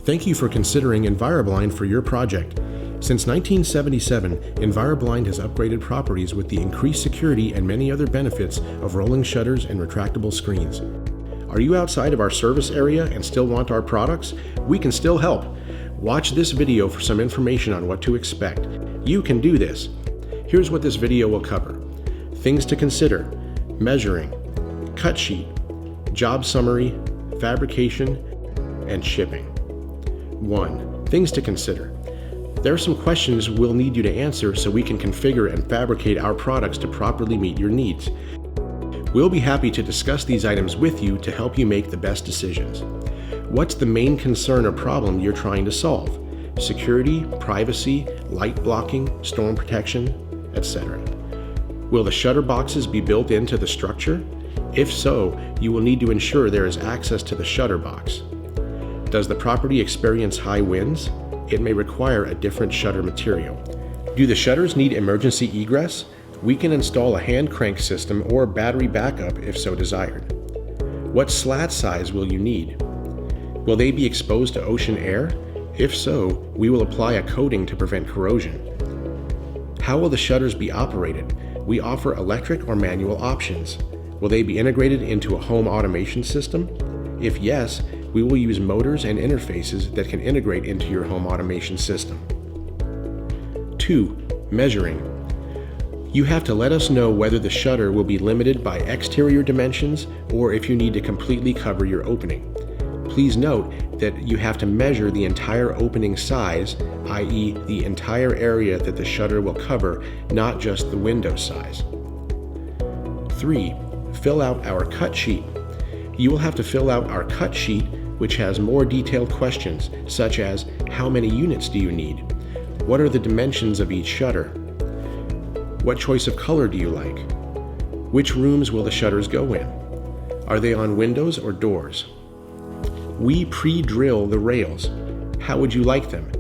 Thank you for considering Enviroblind for your project. Since 1977, Enviroblind has upgraded properties with the increased security and many other benefits of rolling shutters and retractable screens. Are you outside of our service area and still want our products? We can still help. Watch this video for some information on what to expect. You can do this. Here's what this video will cover. Things to consider: measuring, cut sheet, job summary, fabrication, and shipping. 1. Things to consider. There are some questions we'll need you to answer so we can configure and fabricate our products to properly meet your needs. We'll be happy to discuss these items with you to help you make the best decisions. What's the main concern or problem you're trying to solve? Security, privacy, light blocking, storm protection, etc. Will the shutter boxes be built into the structure? If so, you will need to ensure there is access to the shutter box. Does the property experience high winds? It may require a different shutter material. Do the shutters need emergency egress? We can install a hand crank system or battery backup if so desired. What slat size will you need? Will they be exposed to ocean air? If so, we will apply a coating to prevent corrosion. How will the shutters be operated? We offer electric or manual options. Will they be integrated into a home automation system? If yes, we will use motors and interfaces that can integrate into your home automation system. 2. Measuring. You have to let us know whether the shutter will be limited by exterior dimensions or if you need to completely cover your opening. Please note that you have to measure the entire opening size, i.e. the entire area that the shutter will cover, not just the window size. 3. Fill out our cut sheet. You will have to fill out our cut sheet, which has more detailed questions, such as how many units do you need? What are the dimensions of each shutter? What choice of color do you like? Which rooms will the shutters go in? Are they on windows or doors? We pre-drill the rails. How would you like them?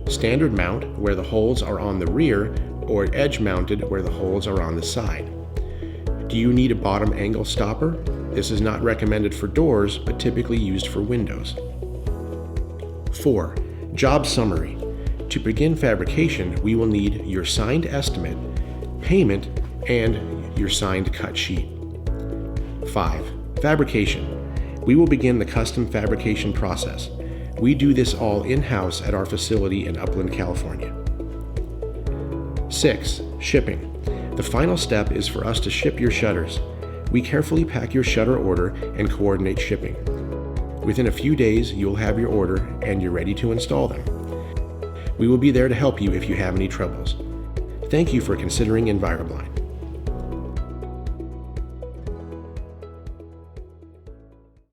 Standard mount, where the holes are on the rear, or edge mounted, where the holes are on the side? Do you need a bottom angle stopper? This is not recommended for doors, but typically used for windows. 4. Job summary. To begin fabrication, we will need your signed estimate, payment, and your signed cut sheet. 5. Fabrication. We will begin the custom fabrication process. We do this all in-house at our facility in Upland, California. 6. Shipping. The final step is for us to ship your shutters. We carefully pack your shutter order and coordinate shipping. Within a few days, you'll have your order and you're ready to install them. We will be there to help you if you have any troubles. Thank you for considering Enviroblind.